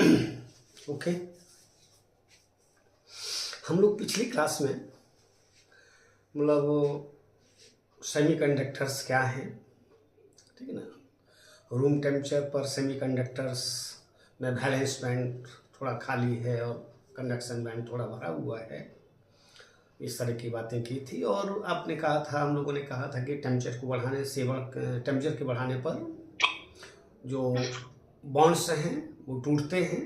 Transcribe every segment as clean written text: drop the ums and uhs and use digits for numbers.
Okay. हम लोग पिछली क्लास में मतलब सेमीकंडक्टर्स क्या हैं, ठीक है ना, रूम टेम्परेचर पर सेमीकंडक्टर्स में वैलेंस बैंड थोड़ा खाली है और कंडक्शन बैंड थोड़ा भरा हुआ है, इस तरह की बातें की थी। और आपने कहा था, हम लोगों ने कहा था कि टेम्परेचर के बढ़ाने पर जो बॉन्ड्स हैं वो टूटते हैं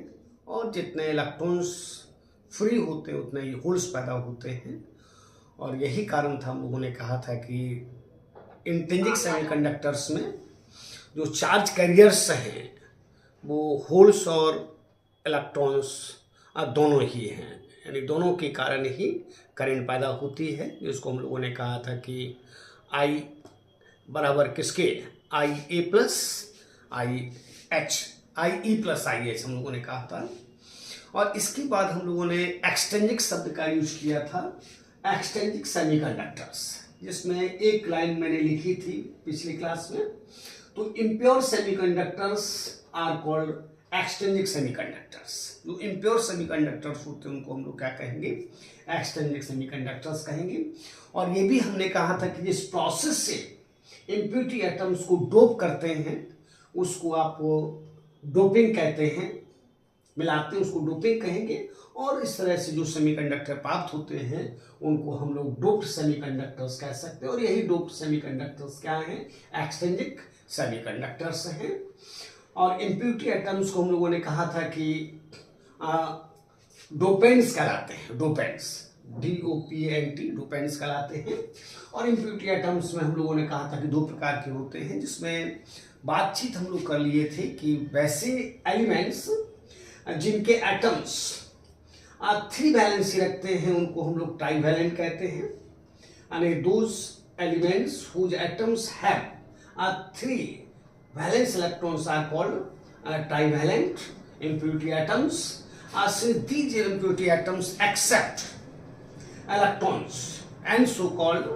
और जितने इलेक्ट्रॉन्स फ्री होते हैं उतने ही होल्स पैदा होते हैं। और यही कारण था, हम लोगों ने कहा था कि इंट्रिंसिक सेमीकंडक्टर्स में जो चार्ज कैरियर्स हैं वो होल्स और इलेक्ट्रॉन्स दोनों ही हैं, यानी दोनों के कारण ही करंट पैदा होती है, जिसको हम लोगों ने कहा था कि आई बराबर किसके, I A plus I H, I E plus I H हम लोगों ने कहा था। और इसके बाद हम लोगों ने एक्सट्रिंसिक शब्द का यूज किया था, एक्सट्रिंसिक सेमीकंडक्टर्स, जिसमें एक लाइन मैंने लिखी थी पिछली क्लास में। तो impure semiconductors are called extrinsic semiconductors. जो इम्प्योर सेमीकंडक्टर्स होते हैं उनको हम लोग क्या कहेंगे, एक्सट्रिंसिक सेमीकंडक्टर्स कहेंगे। और ये भी हमने कहा था कि जिस प्रोसेस से इम्प्योरिटी एटम्स को डोप करते हैं उसको आप डोपिंग कहते हैं, मिलाते हैं उसको डोपिंग कहेंगे। और इस तरह से जो सेमीकंडक्टर प्राप्त होते हैं उनको हम लोग डोप्ड सेमीकंडक्टर्स कह सकते हैं। और यही डोप्ड सेमीकंडक्टर्स क्या हैं, एक्सट्रिंसिक सेमीकंडक्टर्स हैं। और इम्प्योरिटी एटम्स को हम लोगों ने कहा था कि डोपेंट्स कहलाते हैं, डोपेंट्स, DOPNT, डोपेंट्स कहलाते हैं। और इम्प्योरिटी एटम्स में हम लोगों ने कहा था कि दो प्रकार के होते हैं, जिसमें बातचीत हम लोग कर लिए थे कि वैसे एलिमेंट्स जिनके एटम्स 3 वैलेंसी रखते हैं उनको हम लोग ट्राइवैलेंट कहते हैं, यानी those elements whose atoms have 3 valence electrons are called trivalent impurity atoms. Since these impurity atoms accept electrons and so called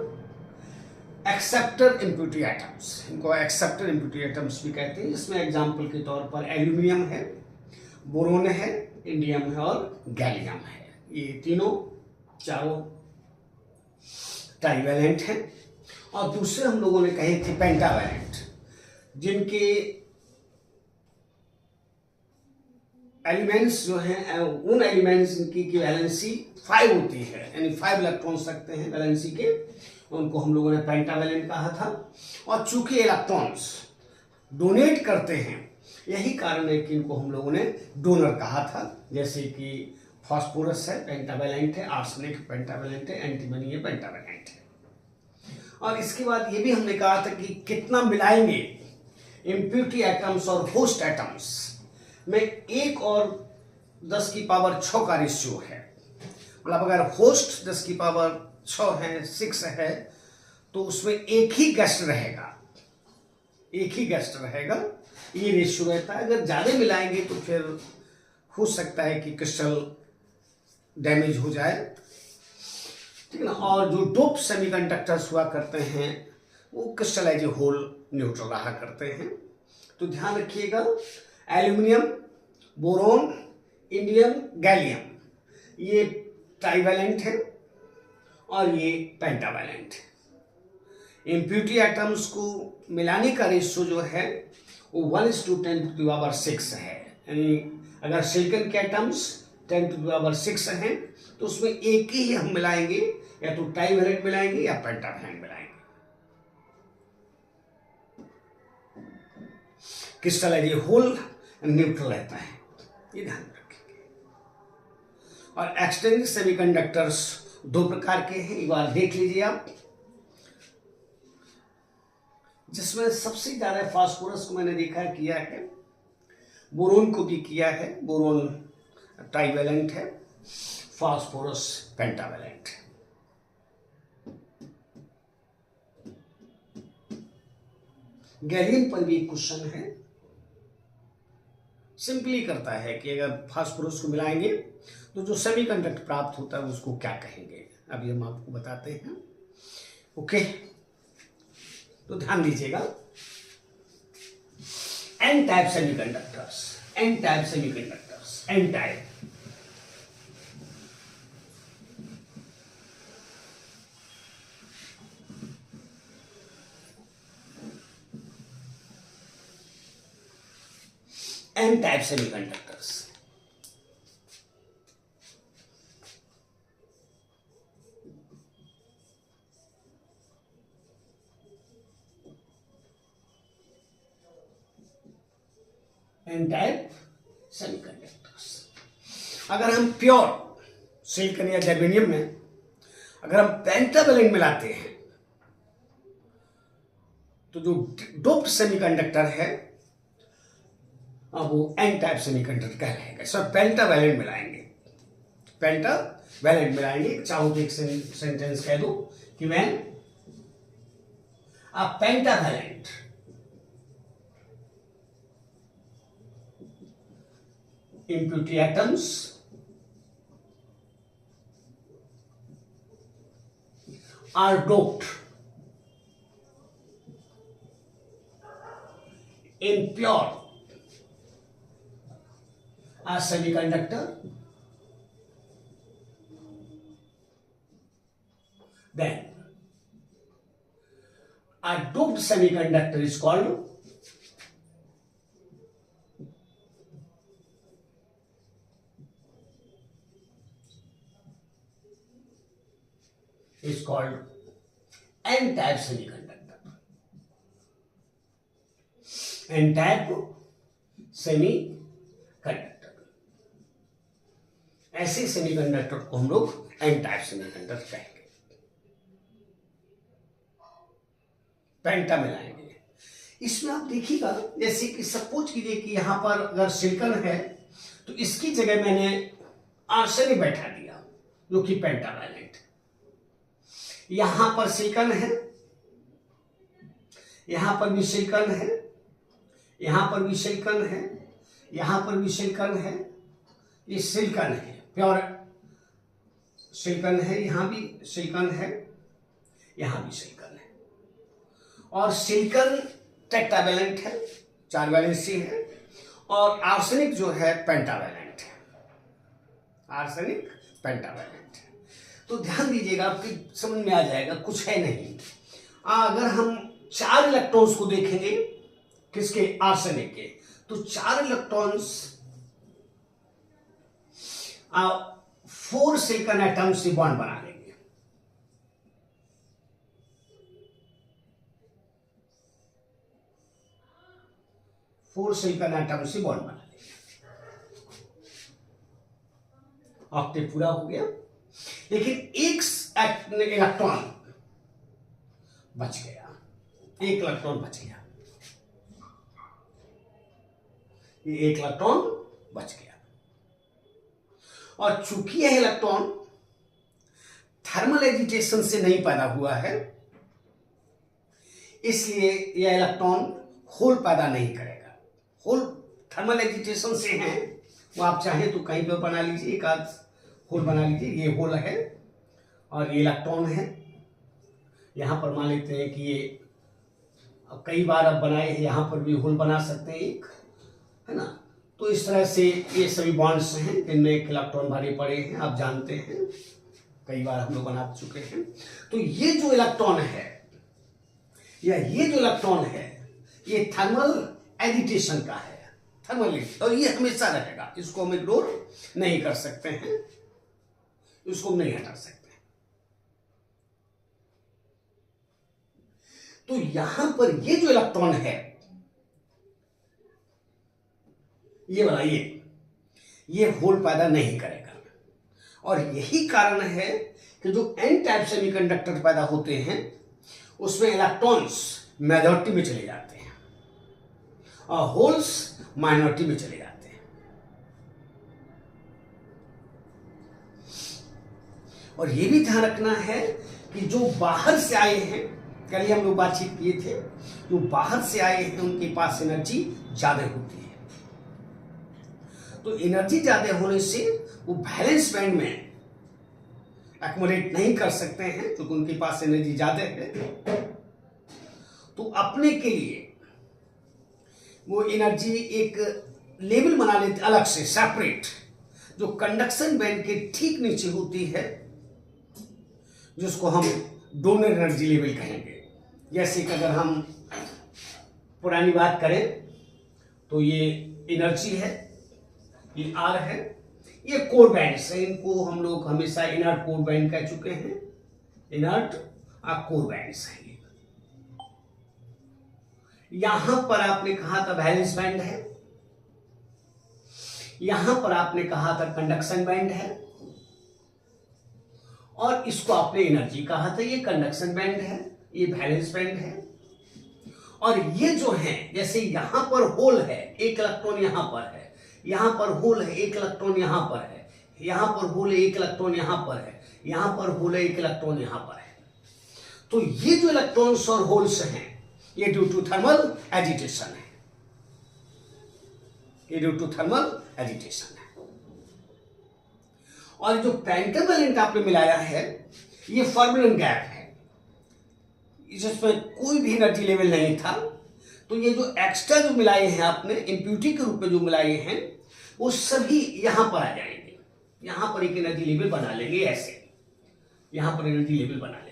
acceptor impurity atoms, इनको acceptor impurity atoms भी कहते हैं। इसमें एग्जाम्पल के तौर पर एल्यूमिनियम है, बोरोन है, इंडियम है और गैलियम है। ये चारों ट्राइवैलेंट हैं। और दूसरे हम लोगों ने कहे थे पेंटावैलेंट, जिनके एलिमेंट्स जो हैं उन एलिमेंट्स की वैलेंसी 5 होती है, यानी 5 इलेक्ट्रॉन्स रखते हैं वैलेंसी के, उनको हम लोगों ने पेंटावैलेंट कहा था। और चूंकि इलेक्ट्रॉन्स डोनेट करते हैं, यही कारण है कि इनको हम लोगों ने डोनर कहा था। जैसे कि फास्फोरस है, पेंटावैलेंट है, आर्सेनिक पेंटावैलेंट है, एंटीमनी है, पेंटावैलेंट है। और इसके बाद ये भी हमने कहा था कि कितना मिलाएंगे इम्प्योरिटी एटम्स और होस्ट एटम्स में 1 और 10 की पावर 6 का रेशियो है। मतलब अगर होस्ट 10 की पावर 6 है, 6 है, तो उसमें एक ही गेस्ट रहेगा, ये रेशियो रहता है। अगर ज्यादा मिलाएंगे तो फिर हो सकता है कि क्रिस्टल डैमेज हो जाए, ठीक है ना। और जो डोप सेमीकंडक्टर्स हुआ करते हैं वो क्रिस्टलाइज होल न्यूट्रल रहा करते हैं। तो ध्यान रखिएगा, एल्यूमिनियम, बोरोन, इंडियम, गैलियम ये ट्राइवैलेंट है और ये पेंटावैलेंट है। इम्प्योरिटी एटम्स को मिलाने का रेशियो जो है वो 1:10⁶ है, यानी अगर सिलिकॉन के एटम्स 10⁶ हैं तो उसमें एक ही हम मिलाएंगे, या तो ट्राइवैलेंट मिलाएंगे या पेंटावैलेंट मिलाएंगे। क्रिस्टलाइज होल न्यूट्रल रहता है, ये ध्यान रखेंगे। और एक्सट्रिंसिक सेमीकंडक्टर्स 2 प्रकार के हैं, एक बार देख लीजिए आप। जिसमें सबसे ज्यादा फास्फोरस को मैंने देखा किया है, बोरोन को भी किया है, बोरोन ट्राइवैलेंट है, फास्फोरस पेंटावैलेंट है। गैलियम पर भी एक क्वेश्चन है, सिंपली करता है कि अगर फास्फोरस को मिलाएंगे तो जो सेमीकंडक्टर प्राप्त होता है उसको क्या कहेंगे, अभी हम आपको बताते हैं। ओके, तो ध्यान दीजिएगा। N type semiconductors semiconductors, N type. N type semiconductors. N type semiconductors. अगर हम प्योर सिलिकॉन या जर्मेनियम में अगर हम पेंटावैलेंट मिलाते हैं तो जो डोप्ड सेमीकंडक्टर है अब वो एन टाइप सेमीकंडक्टर कहलाएगा। इसमें पेंटावैलेंट मिलाएंगे, पेंटावैलेंट मिलाएंगे। चाहो तो एक सेंटेंस कह दो कि when a pentavalent impurity atoms are doped in pure a semiconductor, then a doped semiconductor is called n-type semiconductor. n-type semiconductor, ऐसे सेमीकंडक्टर को हम लोग n-type सेमीकंडक्टर कहेंगे। पेंटा मिलाएंगे। इसमें आप देखिएगा जैसे कि सपोज कीजिए कि यहां पर अगर सिलिकॉन है तो इसकी जगह मैंने आर्सेनिक बैठा दिया जो कि पेंटावैलेंट। यहां पर सिलिकॉन है, यहां पर भी सिलिकॉन है, यहां पर भी सिलिकॉन है, यहां पर भी सिलिकॉन है, ये सिलिकॉन है, प्योर सिलिकॉन है, यहां भी सिलिकॉन है, यहां भी सिलिकॉन है। और सिलिकॉन टेट्रावैलेंट है, 4 वैलेंसी है, और आर्सेनिक जो है पेंटावैलेंट है, आर्सेनिक पेंटावैलेंट है। तो ध्यान दीजिएगा, आपकी समझ में आ जाएगा, कुछ है नहीं। अगर हम 4 इलेक्ट्रॉन्स को देखेंगे किसके, आर्सेनिक के, तो 4 इलेक्ट्रॉन्स 4 सिलिकॉन एटम से बॉन्ड बना लेंगे। फोर सिलिकॉन एटम से बॉन्ड बना लेंगे। ऑक्टेट पूरा हो गया, लेकिन एक इलेक्ट्रॉन बच गया, एक इलेक्ट्रॉन बच गया, ये एक इलेक्ट्रॉन बच गया। और चूंकि यह इलेक्ट्रॉन थर्मल एजिटेशन से नहीं पैदा हुआ है, इसलिए यह इलेक्ट्रॉन होल पैदा नहीं करेगा। होल थर्मल एजिटेशन से हैं, वो आप चाहें तो कहीं पर बना लीजिए, एक आध होल बना लीजिए। ये होल है और ये इलेक्ट्रॉन है। यहां पर मान लेते हैं कि ये कई बार अब बनाए हैं, यहां पर भी होल बना सकते हैं एक, है ना। तो इस तरह से ये सभी बॉन्ड्स हैं जिनमें एक इलेक्ट्रॉन भरे पड़े हैं, आप जानते हैं, कई बार हम लोग बना चुके हैं। तो ये जो इलेक्ट्रॉन है या ये जो इलेक्ट्रॉन है ये थर्मल एजिटेशन का है, थर्मल, और ये हमेशा रहेगा, इसको हम इग्नोर नहीं कर सकते हैं, इसको नहीं हटा सकते। तो यहां पर ये जो इलेक्ट्रॉन है, ये वाला, ये होल पैदा नहीं करेगा। और यही कारण है कि जो एन टाइप सेमीकंडक्टर पैदा होते हैं उसमें इलेक्ट्रॉन्स मेजॉरिटी में चले जाते हैं और होल्स माइनॉरिटी में चले जाते हैं। और ये भी ध्यान रखना है कि जो बाहर से आए हैं, कल ही हम लोग बातचीत किए थे, जो बाहर से आए हैं उनके पास एनर्जी ज्यादा होती है। तो एनर्जी ज्यादा होने से वो बैलेंस बैंड में एक्युमुलेट नहीं कर सकते हैं, क्योंकि उनके पास एनर्जी ज्यादा है। तो अपने के लिए वो एनर्जी एक लेवल बना लेते अलग से सेपरेट, जो कंडक्शन बैंड के ठीक नीचे होती है, जिसको हम डोनर एनर्जी लेवल कहेंगे। जैसे कि अगर हम पुरानी बात करें तो ये एनर्जी है, ये आर है, ये कोर बैंड्स है, इनको हम लोग हमेशा इनर्ट कोर बैंड कह चुके हैं, इनर्ट कोर बैंड्स है। यहां पर आपने कहा था वैलेंस बैंड है, यहां पर आपने कहा था कंडक्शन बैंड है, और इसको आपने एनर्जी कहा था, ये कंडक्शन बैंड है, ये वैलेंस बैंड है। और ये जो है, जैसे यहां पर होल है, एक इलेक्ट्रॉन यहां पर है, यहां पर होल है, एक इलेक्ट्रॉन यहां पर है, यहां पर होल है, एक इलेक्ट्रॉन यहां पर है, यहां पर होल है, एक इलेक्ट्रॉन यहां पर है। तो ये जो इलेक्ट्रॉन्स और होल्स हैं, ये ड्यू टू थर्मल एजिटेशन है, ये ड्यू टू थर्मल एजिटेशन है। और जो पेंटावैलेंट आपने मिलाया है, ये फॉर्मुलन गैप है, जिसमें कोई भी एनर्जी लेवल नहीं था। तो ये जो एक्स्ट्रा जो मिलाए हैं आपने इम्प्यूटी के रूप में जो मिलाए हैं, वो सभी यहां पर आ जाएंगे, यहां पर एक एनर्जी लेवल बना लेंगे, ऐसे यहां पर एनर्जी लेवल बना लेंगे।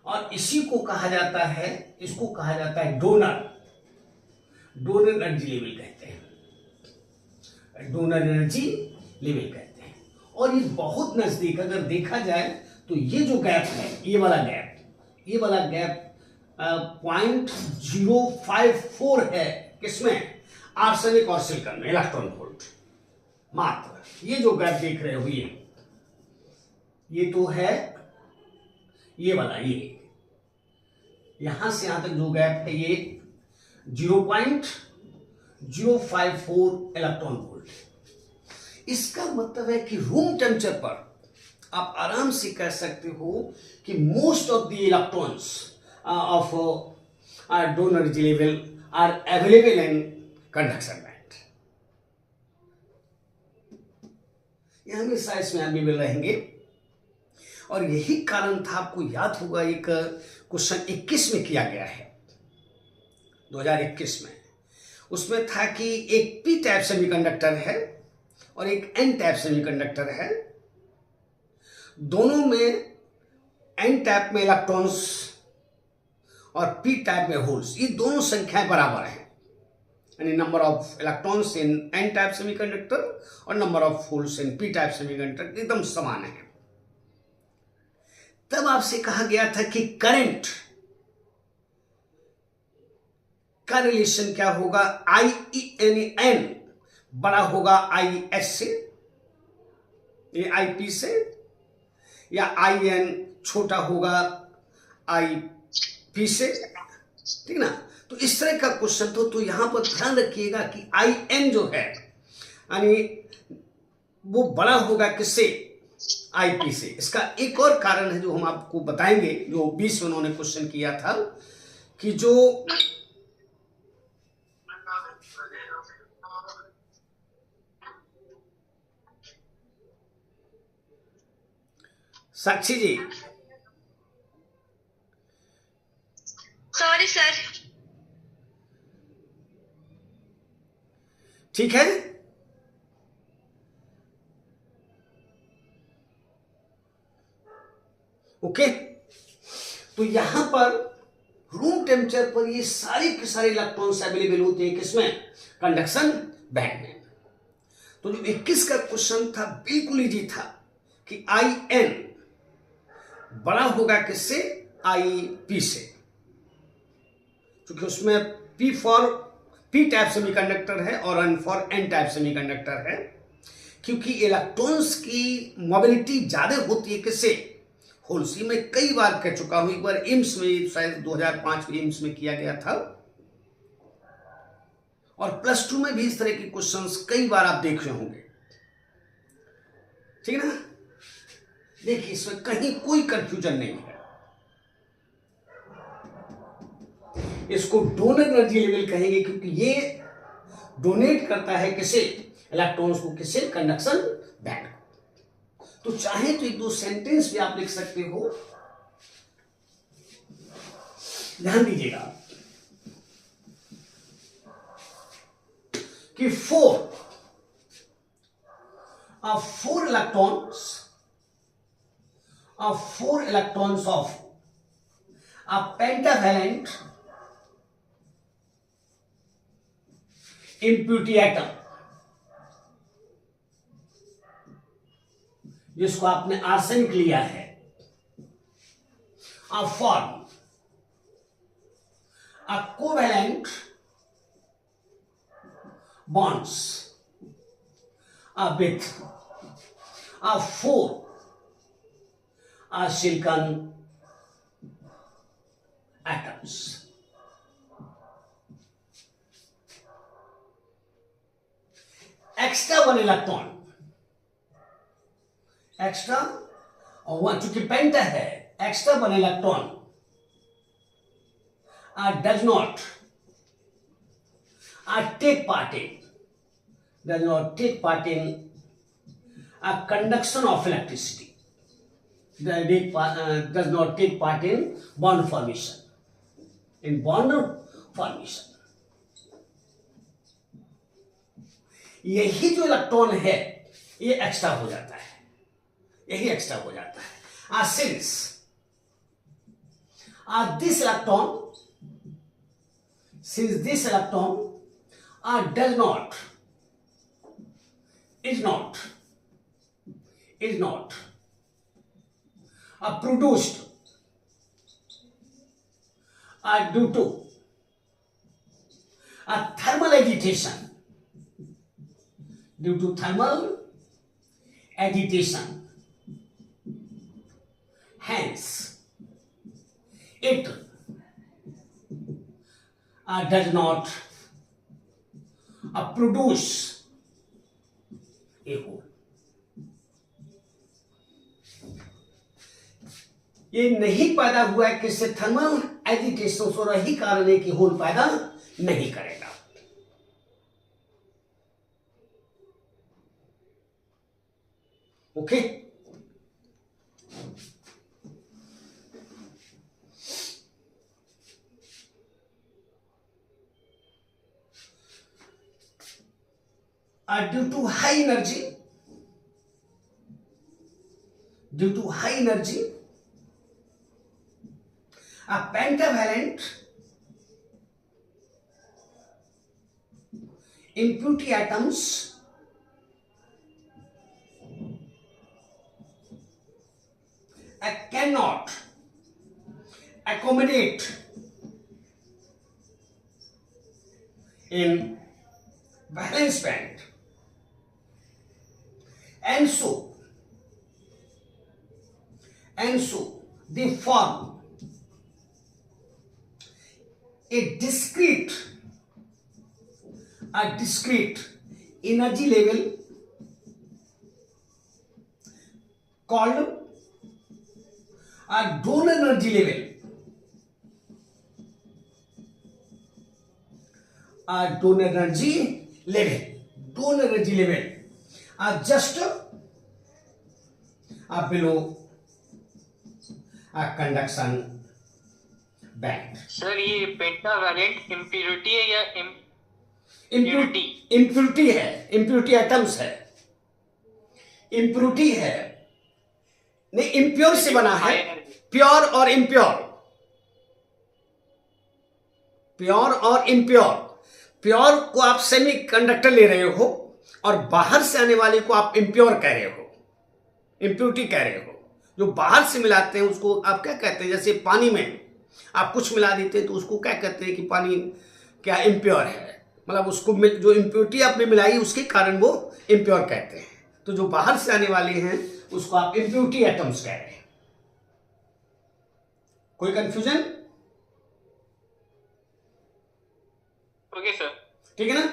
और इसी को कहा जाता है, इसको कहा जाता है डोनर एनर्जी लेवल कहते हैं, डोनर एनर्जी लेवल कहते हैं। और ये बहुत नजदीक अगर देखा जाए तो ये जो गैप है, ये वाला गैप 0.054 है, किसमें? आर्सेनिक और सिलिकॉन में, इलेक्ट्रॉन वोल्ट मात्र। ये जो गैप देख रहे हो, ये तो है ये वाला, ये यहां से यहां तक जो गैप है, ये 0.054 इलेक्ट्रॉन वोल्ट। इसका मतलब है कि रूम टेम्परेचर पर आप आराम से कह सकते हो कि most of the electrons of donor energy level are available in conduction band. ये हमेशा इसमें अवेलेबल रहेंगे। और यही कारण था, आपको याद होगा एक क्वेश्चन 21 में किया गया है, 2021 में। उसमें था कि एक पी टाइप सेमीकंडक्टर है और एक एन टाइप सेमीकंडक्टर है, दोनों में एन टाइप में इलेक्ट्रॉन्स और पी टाइप में होल्स, ये दोनों संख्याएं बराबर हैं, यानी number of electrons in N type semiconductor और number of holes in P type semiconductor एकदम समान है। तब आपसे कहा गया था कि करंट का रिलेशन क्या होगा, आई यानी एन बड़ा होगा आई एस से, ये आई पी से, या आई एन छोटा होगा आई पी से, ठीक ना। तो इस तरह का क्वेश्चन तो यहां पर ध्यान रखिएगा कि आई एन जो है, यानी वो बड़ा होगा किससे? आई पी से। इसका एक और कारण है जो हम आपको बताएंगे, जो 20 में उन्होंने क्वेश्चन किया था, कि जो साक्षी जी, सॉरी सर, ठीक है। ओके, तो यहां पर रूम टेम्परेचर पर ये सारे के सारे इलेक्ट्रॉन्स अवेलेबल होते हैं, किसमें? कंडक्शन बैंड में। तो जो 21 का क्वेश्चन था बिल्कुल इजी था कि आई एन बड़ा होगा किससे? आई पी से, क्योंकि उसमें P for P type semiconductor है और N for N type semiconductor है। क्योंकि इलेक्ट्रॉन्स की मोबिलिटी ज्यादा होती है किससे? होल्स। मैं कई बार कह चुका हूं, एक बार एम्स में, शायद 2005 में एम्स में किया गया था, और +2 में भी इस तरह के क्वेश्चंस कई बार आप देख रहे होंगे, ठीक है ना। देखिए, इसमें कहीं कोई कंफ्यूजन नहीं है। इसको डोनर एनर्जी लेवल कहेंगे, क्योंकि ये डोनेट करता है किसे? इलेक्ट्रॉन्स को, किसे? कंडक्शन बैंड को। तो चाहे तो एक दो सेंटेंस भी आप लिख सकते हो, ध्यान दीजिएगा। कि four electrons of a pentavalent impurity atom, जिसको आपने आर्सेनिक लिया है, form a covalent bonds with four silicon atoms. Extra one electron, extra और चूंकि पेंटा है, extra one electron does not take part in a conduction of electricity. Does not take part in bond formation. यही जो electron है ये extra हो जाता है, since this electron is not produced due to thermal agitation, hence it does not produce a hole. ये नहीं पैदा हुआ है किससे? थर्मल एजिटेशन से, यही कारण है कि होल पैदा नहीं करेगा। Okay, due to high energy, a pentavalent impurity atoms cannot accommodate in valence band, and so they form a discrete energy level called a donor energy level. Donor energy level just below conduction band. Sir ये pentavalent impurity है या impurity है, impurity atoms है, impurity है, नहीं impure से बना है, प्योर और इम्प्योर, प्योर को आप सेमी कंडक्टर ले रहे हो और बाहर से आने वाले को आप इम्प्योर कह रहे हो, इम्प्योरिटी कह रहे हो। जो बाहर से मिलाते हैं उसको आप क्या कहते हैं? जैसे पानी में आप कुछ मिला देते हैं तो उसको क्या कहते हैं कि पानी क्या इम्प्योर है, मतलब उसको जो इम्प्योरिटी आपने मिलाई उसके कारण वो इम्प्योर कहते हैं। तो जो बाहर से आने वाले हैं उसको आप इम्प्योरिटी एटम्स कह रहे हैं। कोई कंफ्यूजन? ओके सर, ठीक है ना।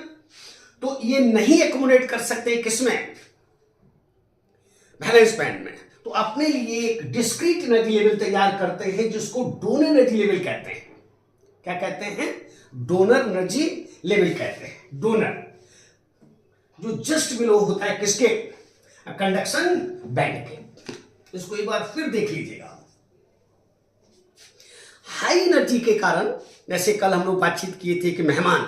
तो ये नहीं एकोमोडेट कर सकते किसमें? वैलेंस बैंड में। तो अपने लिए एक डिस्क्रीट एनर्जी लेवल तैयार करते हैं जिसको डोनर एनर्जी लेवल कहते हैं। क्या कहते हैं? डोनर एनर्जी लेवल कहते हैं। डोनर जो जस्ट बिलो होता है किसके? कंडक्शन बैंड के। इसको एक बार फिर देख लीजिएगा। हाई एनर्जी के कारण, जैसे कल हम लोग बातचीत किए थे कि मेहमान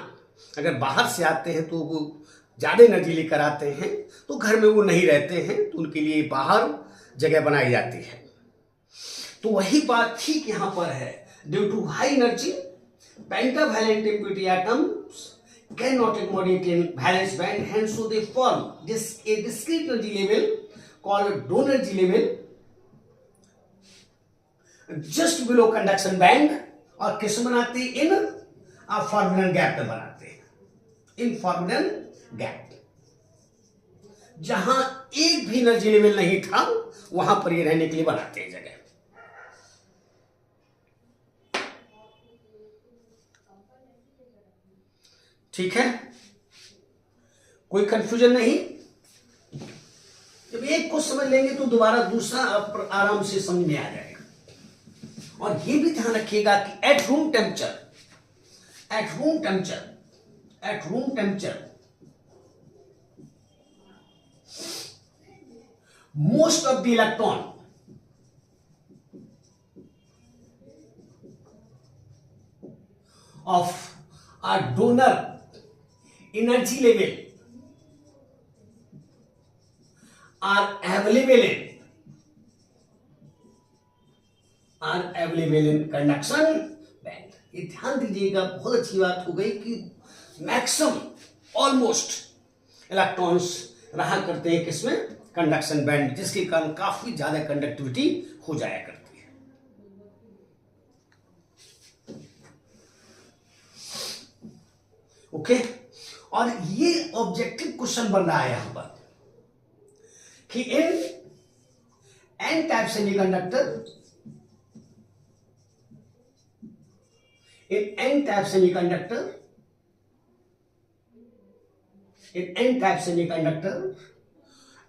अगर बाहर से आते हैं तो वो ज़्यादा एनर्जी लेकर आते हैं तो घर में वो नहीं रहते हैं, तो उनके लिए बाहर जगह बनाई जाती है। तो वही बात ठीक यहाँ पर है, due to high energy pentavalent impurity atoms cannot accommodate in valence band, hence so they form a discrete energy level called donor energy level just below conduction band, और किस बनाते हैं? इन forbidden gap में बनाते हैं, इन forbidden gap, जहां एक भी एनर्जी लेवल नहीं था वहां पर ये रहने के लिए बनाते हैं जगह। ठीक है, कोई कंफ्यूजन नहीं? जब एक को समझ लेंगे तो दोबारा दूसरा आराम से समझ में आ जाएगा। और ये भी ध्यान रखिएगा कि at room temperature most of the electron of a donor energy level are available in conduction band। ये ध्यान दीजिएगा, बहुत अच्छी बात हो गई कि मैक्सिमम ऑलमोस्ट इलेक्ट्रॉन्स रहा करते हैं किसमें? कंडक्शन बैंड, जिसके कारण काफी ज्यादा कंडक्टिविटी हो जाया करती है। ओके, और ये ऑब्जेक्टिव क्वेश्चन बन रहा है यहां पर कि in N type semiconductor,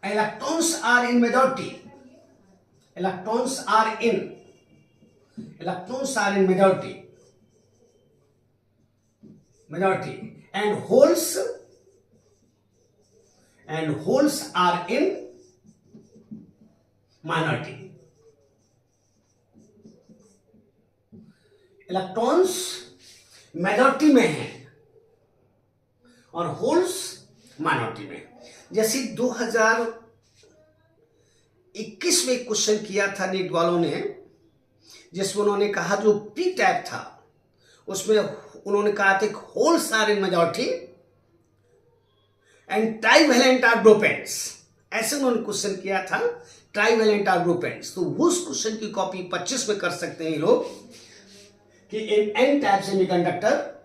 electrons are in majority, and holes are in minority। Electrons majority में हैं और होल्स माइनॉरिटी में। जैसे 2021 में क्वेश्चन किया था नीट वालों ने, जिसमें उन्होंने कहा जो पी टाइप था उसमें उन्होंने कहा था holes are in majority and trivalent are dopants, ऐसे उन्होंने क्वेश्चन किया था, ट्राइवेलेंट आर डोपेंट्स। तो उस क्वेश्चन की कॉपी 25 में कर सकते हैं ये लोग कि in N type semiconductor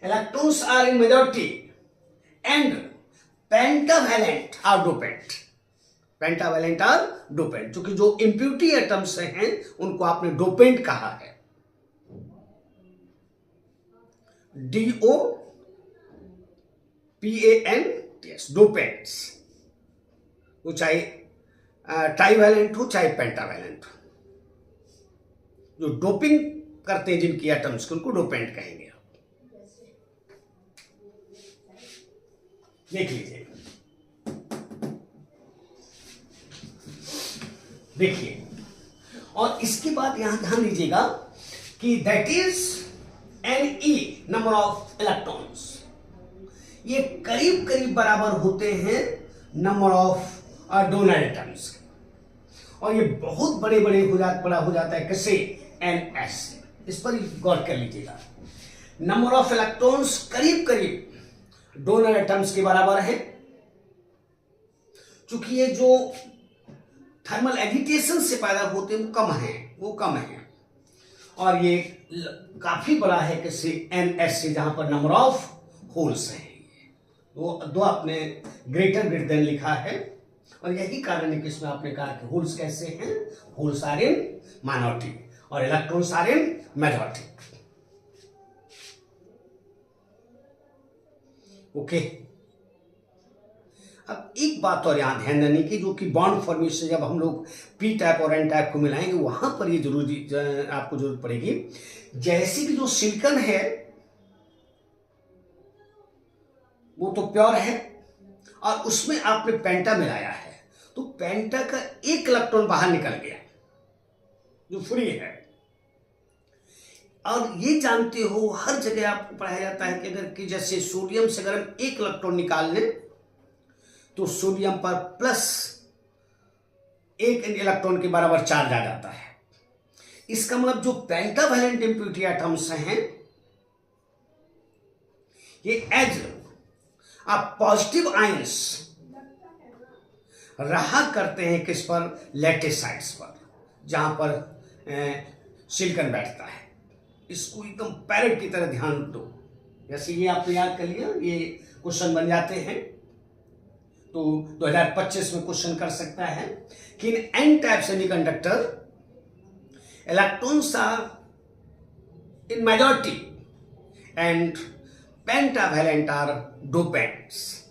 electrons are in majority and pentavalent are dopant, क्योंकि जो इम्प्यूरिटी एटम्स हैं उनको आपने डोपेंट कहा है, DOPANTS, डोपेंट्स, वो चाहे ट्राइवेलेंट हो चाहे पेंटावेलेंट हो, जो डोपिंग करते हैं जिनकी एटम्स को उनको डोपेंट कहेंगे। देख लीजिए, देखिए, और इसके बाद यहां ध्यान दीजिएगा कि that is NE number of electrons, ये करीब करीब बराबर होते हैं नंबर ऑफ डोनर एटम्स, और ये बहुत बड़े बड़े बड़ा हो जाता है कैसे? NS। इस पर गौर कर लीजिएगा, नंबर ऑफ इलेक्ट्रॉन्स करीब करीब डोनर एटम्स के बराबर है, चूंकि ये जो थर्मल एजिटेशन से पैदा होते हैं वो कम है, और ये काफी बड़ा है किसी NS से, जहां पर नंबर ऑफ होल्स है, वो दो आपने ग्रेटर देन लिखा है, और यही कारण है कि इसमें आपने कहा कि होल्स कैसे हैं? होल्स आर इन माइनॉरिटी और electrons are in majority. Okay, अब एक बात और यहां ध्यान देने की, जो कि बॉन्ड फॉर्मेशन जब हम लोग पी टाइप और एन टाइप को मिलाएंगे वहां पर ये आपको जरूरत पड़ेगी। जैसे कि जो सिलिकॉन है वो तो प्योर है और उसमें आपने पेंटा मिलाया है, तो पेंटा का एक इलेक्ट्रॉन बाहर निकल गया जो फ्री है। और ये जानते हो हर जगह आपको पढ़ाया जाता है कि अगर कि जैसे सोडियम से अगर हम एक इलेक्ट्रॉन निकाल लें तो सोडियम पर प्लस एक इलेक्ट्रॉन के बराबर चार्ज आ जाता है। इसका मतलब जो पेंटावैलेंट इम्प्यूरिटी एटम्स हैं ये एज पॉजिटिव आयंस रहा करते हैं किस पर, लैटिस साइड्स पर, जहां पर सिलिकॉन बैठता है। इसको एकदम पैरेट की तरह ध्यान दो। जैसे ये आपने याद कर लिया, ये क्वेश्चन बन जाते हैं तो 2025 में क्वेश्चन कर सकता है कि in N type semiconductor electrons are in majority and pentavalent are dopants.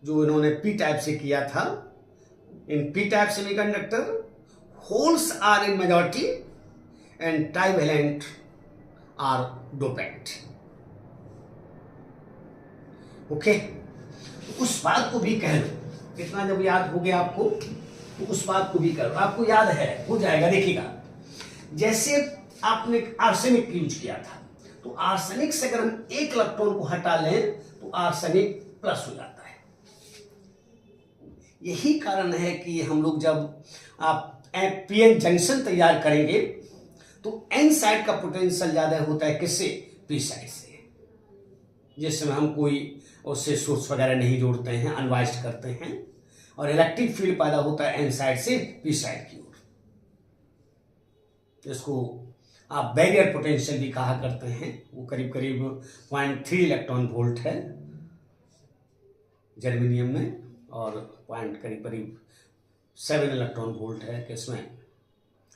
जो इन्होंने पी टाइप से किया था, in P type semiconductor holes are in majority and trivalent are dopant. Okay, उस बात को भी कह लो। इतना जब याद हो गया आपको तो उस बात को भी करो। आपको याद है, हो जाएगा, देखिएगा। जैसे आपने आर्सेनिक यूज किया था तो आर्सेनिक से अगर हम एक इलेक्ट्रॉन को हटा लें तो आर्सेनिक प्लस हो जाता है। यही कारण है कि हम लोग जब आप पीएन जंक्शन तैयार करेंगे तो एन साइड का पोटेंशियल ज्यादा होता है किससे, पी साइड से, जिसमें हम कोई उससे सोर्स वगैरह नहीं जोड़ते हैं, अनवाइज्ड करते हैं, और इलेक्ट्रिक फील्ड पैदा होता है एन साइड से पी साइड की ओर। इसको आप बैरियर पोटेंशियल भी कहा करते हैं। वो करीब करीब 0.3 इलेक्ट्रॉन वोल्ट है जर्मेनियम में, और करीब करीब 7 इलेक्ट्रॉन वोल्ट है किसमें,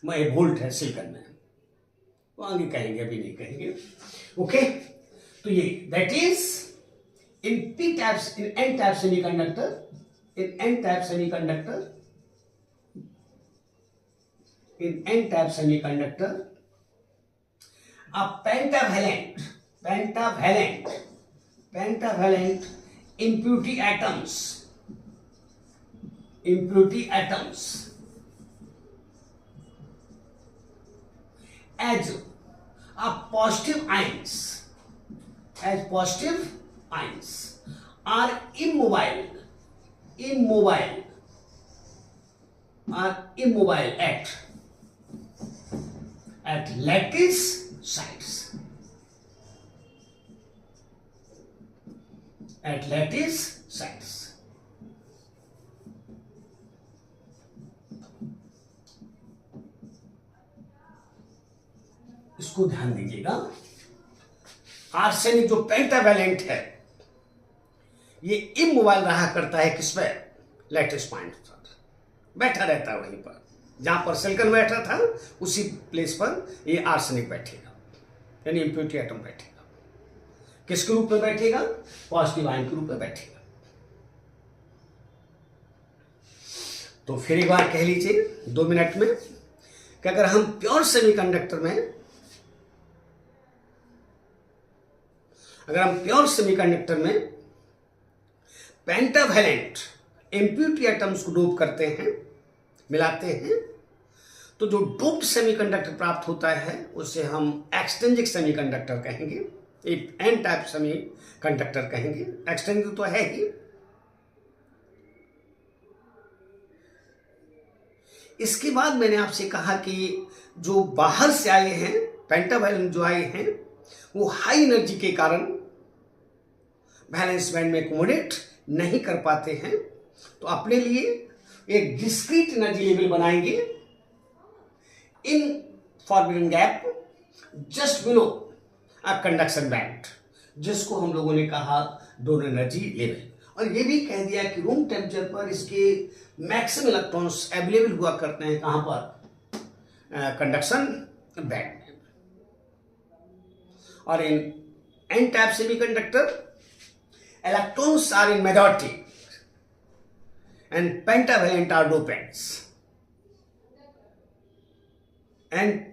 वोल्ट है सिलिकॉन में। वो आगे कहेंगे, अभी नहीं कहेंगे। ओके, तो ये that is in P types, in N type semiconductor, in n-type semiconductor, a pentavalent impurity atoms as positive ions are immobile at lattice sites. इसको ध्यान दीजिएगा। आर्सेनिक जो पेंटावैलेंट है ये इमोबाइल रहा करता है किस पे, लैटिस पॉइंट पर बैठा रहता है, वहीं पर जहां पर सिलिकॉन बैठा था उसी प्लेस पर ये आर्सेनिक बैठेगा, यानी इम्प्योरिटी एटम बैठेगा। किसके रूप में बैठेगा, पॉजिटिव आयन के रूप में बैठेगा। तो फिर एक बार कह लीजिए 2 मिनट में कि अगर हम प्योर सेमीकंडक्टर में पेंटावैलेंट इम्प्योरिटी एटम्स को डोप करते हैं, मिलाते हैं, तो जो डोप्ड सेमीकंडक्टर प्राप्त होता है उसे हम एक्सट्रिंसिक सेमीकंडक्टर कहेंगे, एक एन टाइप सेमीकंडक्टर कहेंगे। एक्सट्रिंसिक तो है ही। इसके बाद मैंने आपसे कहा कि जो बाहर से आए हैं पेंटावैलेंट जो आए हैं वो हाई एनर्जी के कारण वैलेंस बैंड में एकोमोडेट नहीं कर पाते हैं, तो अपने लिए एक डिस्क्रीट एनर्जी लेवल बनाएंगे in forbidden gap just below a conduction band, जिसको हम लोगों ने कहा डोनर एनर्जी लेवल। और ये भी कह दिया कि रूम टेम्परेचर पर इसके मैक्सिमम इलेक्ट्रॉन्स अवेलेबल हुआ करते हैं कहां पर, कंडक्शन बैंड में। और इन N type semiconductor electrons are in majority and pentavalent are dopants, and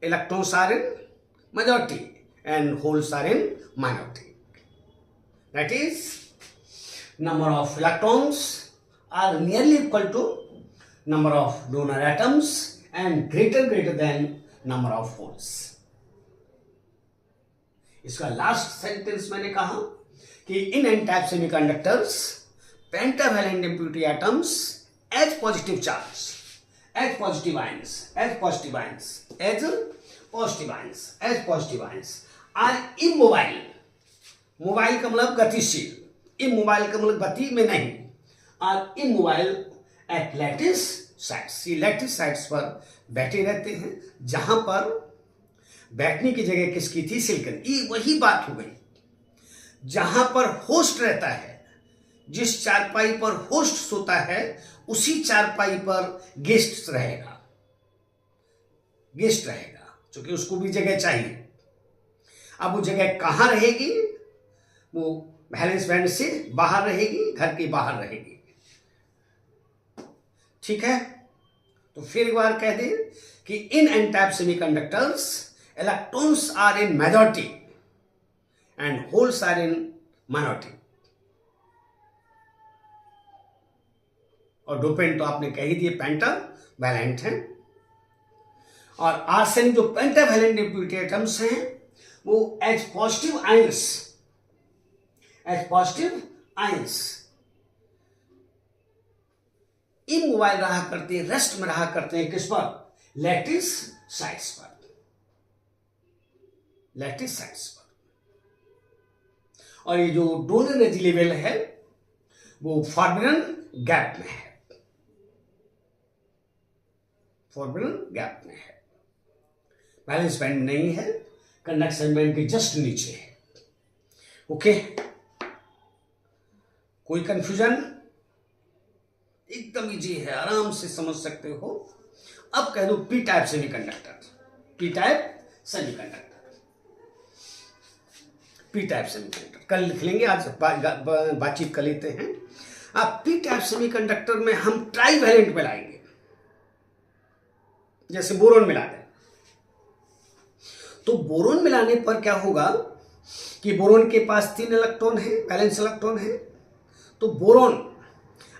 electrons are in majority and holes are in minority. That is, number of electrons are nearly equal to number of donor atoms and greater than number of holes. इसका last sentence मैंने कहा कि in N type semiconductors pentavalent impurity atoms as positive charge, as positive ions, as positive ions, as positive ions, as positive ions are immobile. Mobile का मतलब गतिशील, immobile का मतलब गति में नहीं, are immobile at lattice sites. ये lattice sites पर बैठे रहते हैं, जहां पर बैठने की जगह किसकी थी? सिलिकॉन। ये वही बात हो गई, जहां पर होस्ट रहता है, जिस चारपाई पर होस्ट सोता है उसी चारपाई पर गेस्ट रहेगा, गेस्ट रहेगा, क्योंकि उसको भी जगह चाहिए। अब वो जगह कहां रहेगी? वो वैलेंस बैंड से बाहर रहेगी, घर के बाहर रहेगी। ठीक है, तो फिर एक बार कह दें कि in N type semiconductors electrons are in majority and holes are in minority. और डोपेंट तो आपने कह ही दिए पेंटावैलेंट हैं, और आर्सेनिक जो पेंटावैलेंट इम्प्योरिटी एटम्स हैं वो as positive ions, as positive ions immobile रहा करते हैं, रेस्ट में रहा करते हैं। किस पर? लैटिस साइट्स पर, लैटिस साइट्स पर। और ये जो डोनर एनर्जी लेवल है वो फॉरबिडन गैप में है, फॉरबिडन गैप में है, वैलेंस बैंड में नहीं है, कंडक्शन बैंड के जस्ट नीचे है। ओके, कोई कंफ्यूजन? एकदम इजी है, आराम से समझ सकते हो। अब कह दो P type semiconductor, P type semiconductor, P type semiconductor कल लिख लेंगे, आज बातचीत कर लेते हैं। अब पी टाइप सेमीकंडक्टर में हम ट्राईवैलेंट मिलाएंगे, जैसे बोरोन मिला दें। तो बोरोन मिलाने पर क्या होगा कि बोरोन के पास 3 इलेक्ट्रॉन है, वैलेंस इलेक्ट्रॉन है, तो बोरोन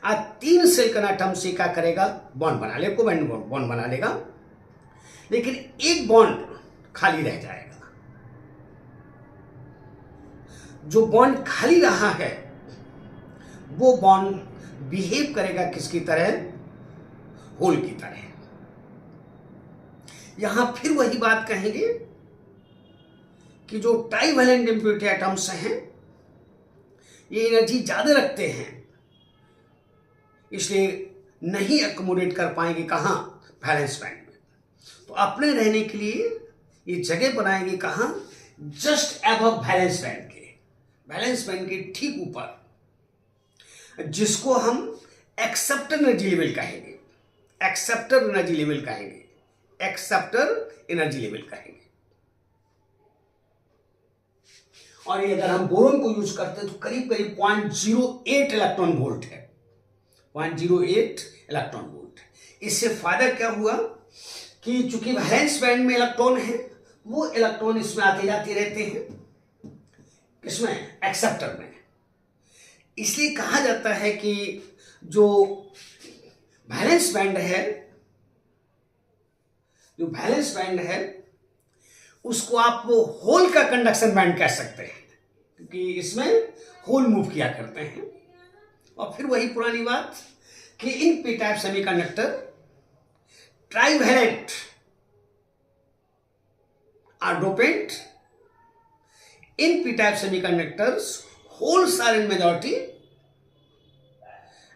आज 3 सिलिकॉन एटम से क्या करेगा? बॉन्ड बना लेगा, कोवेलेंट बॉन्ड बना लेगा, लेकिन एक बॉन्ड खाली रह जाएगा। जो बॉन्ड खाली रहा है वो बॉन्ड बिहेव करेगा किसकी तरह? होल की तरह। यहां फिर वही बात कहेंगे कि जो ट्राईवैलेंट इम्प्योरिटी एटम्स हैं ये एनर्जी ज्यादा रखते हैं, इसलिए नहीं अकोमोडेट कर पाएंगे कहां? वैलेंस बैंड में। तो अपने रहने के लिए ये जगह बनाएंगे कहां? जस्ट अबव वैलेंस बैंड के, वैलेंस बैंड के ठीक ऊपर, जिसको हम एक्सेप्टर एनर्जी लेवल कहेंगे, एक्सेप्टर एनर्जी लेवल कहेंगे, एक्सेप्टर एनर्जी लेवल कहेंगे। और ये अगर हम बोरोन को यूज करते हैं तो करीब करीब 0.08 इलेक्ट्रॉन वोल्ट है, 0.08 इलेक्ट्रॉन वोल्ट। इससे फायदा क्या हुआ कि चूंकि वैलेंस बैंड में इलेक्ट्रॉन है, वो इलेक्ट्रॉन इसमें आते जाते रहते हैं, किसमें? एक्सेप्टर में। इसलिए कहा जाता है कि जो वैलेंस बैंड है, जो वैलेंस बैंड है उसको आप वो होल का कंडक्शन बैंड कह सकते हैं, क्योंकि इसमें होल मूव किया करते हैं। और फिर वही पुरानी बात कि in P type semiconductor trivalent are dopant, in P type semiconductors holes are in majority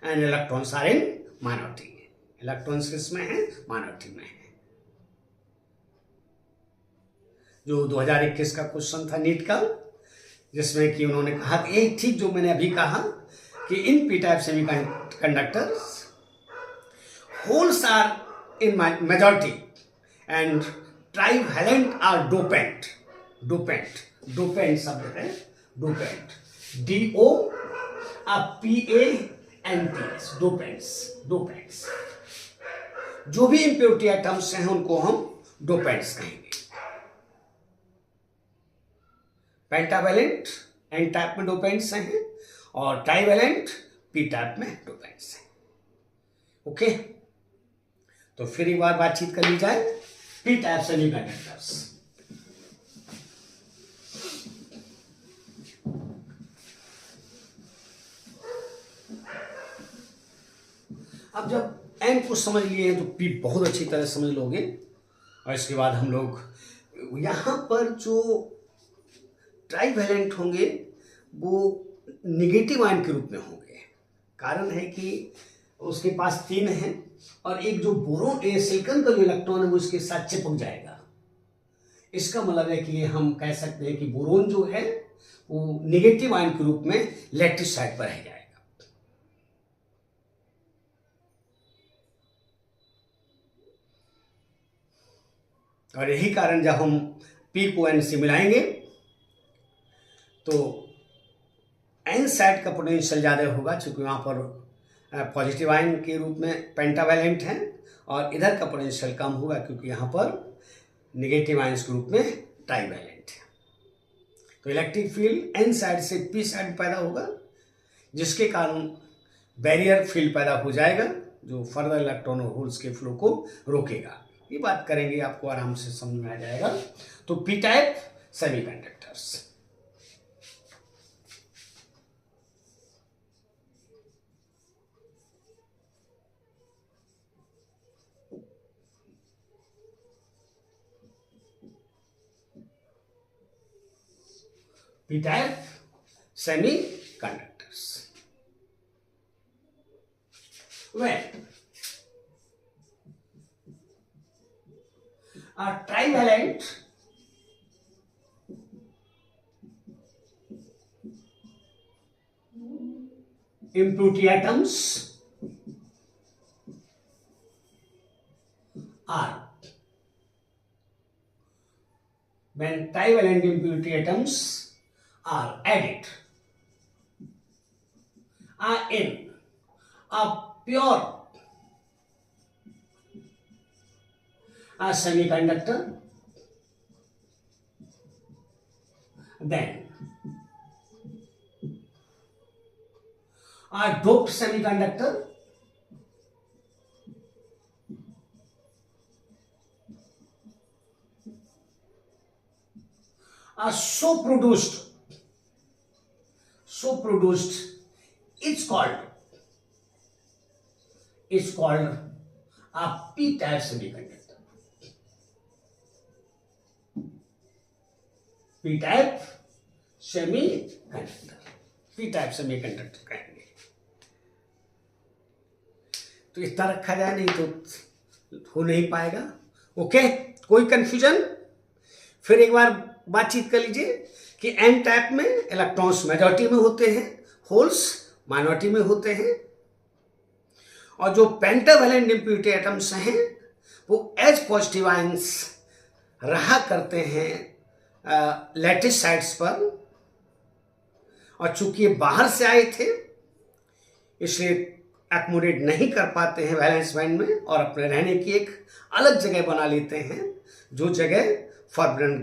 and electrons are in minority. Electrons किसमें है? माइनॉरिटी में है। जो 2021 का क्वेश्चन था नीट का, जिसमें कि उन्होंने कहा कि एक ठीक जो मैंने अभी कहा कि in P type semiconductors holes are in majority and trivalent are dopant. Dopant, dopant शब्द है, डोपेंट, DOPANTS, डोपेंट्स, डोपेंट्स। जो भी इम्प्योरिटी एटम्स हैं उनको हम डोपेंट्स कहेंगे। पेंटावैलेंट एन टाइप में डोपेंट्स हैं और ट्राईवैलेंट पी टाइप में डोपेंट्स हैं। ओके, तो फिर एक बार बातचीत कर ली जाए पी टाइप सेमीकंडक्टर्स। अब जब एन को समझ लिए तो पी बहुत अच्छी तरह समझ लोगे। और इसके बाद हम लोग यहाँ पर जो ट्राईवैलेंट होंगे वो निगेटिव आयन के रूप में होंगे। कारण है कि उसके पास 3 है और एक जो बोरोन सिलिकॉन का जो इलेक्ट्रॉन है वो इसके साथ चिपक जाएगा। इसका मतलब है कि हम कह सकते हैं कि बोरोन जो है वो निगेटिव आयन के रूप में लैटिस साइड पर रह जाएगा। और यही कारण जब हम P को N से मिलाएंगे तो N साइड का पोटेंशियल ज़्यादा होगा, क्योंकि वहाँ पर पॉजिटिव आयन के रूप में पेंटावैलेंट है, और इधर का पोटेंशियल कम होगा क्योंकि यहाँ पर नेगेटिव आयंस के रूप में ट्राईवैलेंट है। तो इलेक्ट्रिक फील्ड N साइड से P साइड पैदा होगा, जिसके कारण बैरियर फील्ड पैदा हो जाएगा जो फर्दर इलेक्ट्रॉन और होल्स के फ्लो को रोकेगा। ये बात करेंगे, आपको आराम से समझ में आ जाएगा। तो P type semiconductors, P type semiconductors when a trivalent impurity atoms are when trivalent impurity atoms are added in a pure a semiconductor, then a doped semiconductor so produced is called a p-type semiconductor. p-type semiconductor, p-type semiconductor कहेंगे। तो इस तरह रखा जाए, नहीं तो हो नहीं पाएगा। ओके, कोई कंफ्यूजन? फिर एक बार बातचीत कर लीजिए कि एन टाइप में इलेक्ट्रॉन्स मेजॉरिटी में होते हैं, होल्स माइनॉरिटी में होते हैं, और जो पेंटावैलेंट इम्प्योरिटी एटम्स हैं वो एज पॉजिटिव आयंस रहा करते हैं लैटिस साइड्स पर, और चूंकि ये बाहर से आए थे इसलिए एक्मोडेट नहीं कर पाते हैं वैलेंस बैंड में, और अपने रहने की एक अलग जगह बना लेते हैं, जो जगह फॉरबिडन